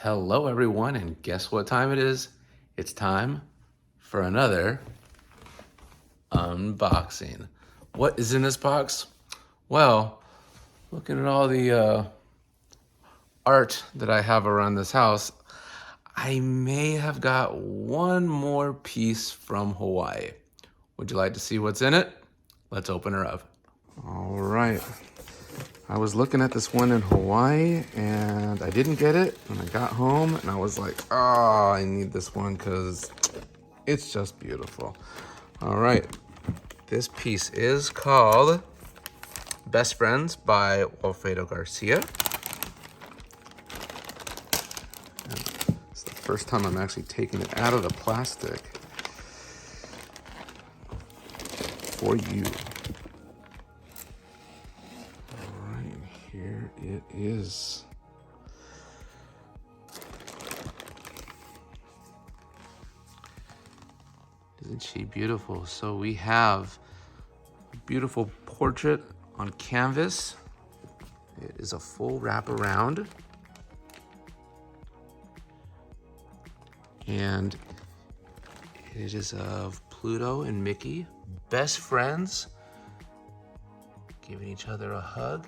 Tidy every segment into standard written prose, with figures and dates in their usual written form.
Hello everyone, and guess what time it is? It's time for another unboxing. What is in this box? Well, looking at all the art that I have around this house, I may have got one more piece from Hawaii. Would you like to see what's in it? Let's open her up. All right. I was looking at this one in Hawaii and I didn't get it. And I got home and I was like, oh, I need this one because it's just beautiful. All right. This piece is called Best Friends by Walfrido Garcia. And it's the first time I'm actually taking it out of the plastic for you. Here it is. Isn't she beautiful? So we have a beautiful portrait on canvas. It is a full wraparound. And it is of Pluto and Mickey, best friends, giving each other a hug,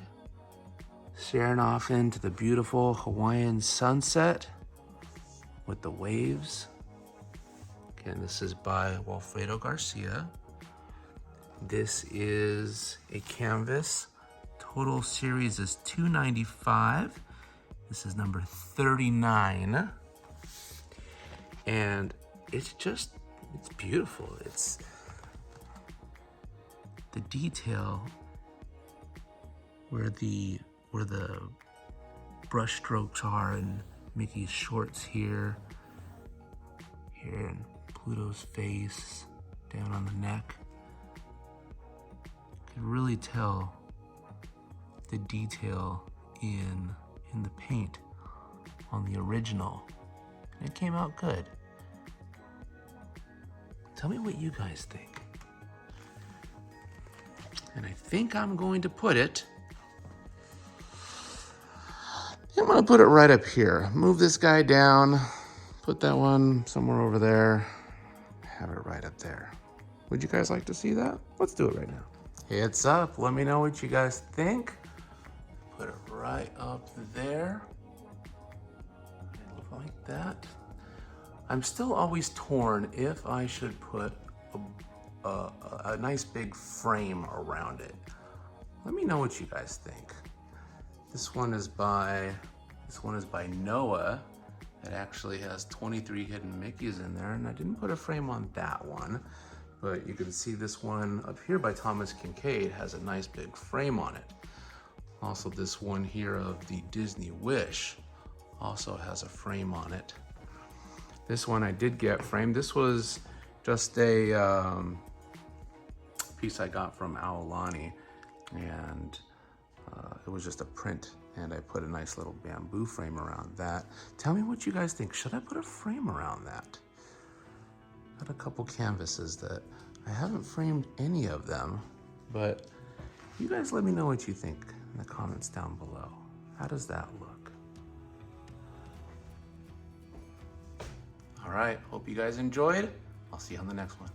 staring off into the beautiful Hawaiian sunset with the waves. Again, this is by Walfrido Garcia. This is a canvas. Total series is $295. This is number 39. And it's beautiful. It's the detail where the brush strokes are in Mickey's shorts here in Pluto's face, down on the neck. You can really tell the detail in the paint on the original. And it came out good. Tell me what you guys think. And I think I'm going to put it right up here. Move this guy down, put that one somewhere over there, have it right up there. Would you guys like to see that? Let's do it right now. It's up. Let me know what you guys think. Put it right up there. Like that. I'm still always torn if I should put a nice big frame around it. Let me know what you guys think. This one is by Noah. It actually has 23 hidden Mickeys in there, and I didn't put a frame on that one, but you can see this one up here by Thomas Kincaid has a nice big frame on it. Also, this one here of the Disney Wish also has a frame on it. This one I did get framed. This was just a piece I got from Aulani, and it was just a print, and I put a nice little bamboo frame around that. Tell me what you guys think. Should I put a frame around that? Got a couple canvases that I haven't framed any of them, but you guys let me know what you think in the comments down below. How does that look? All right, hope you guys enjoyed. I'll see you on the next one.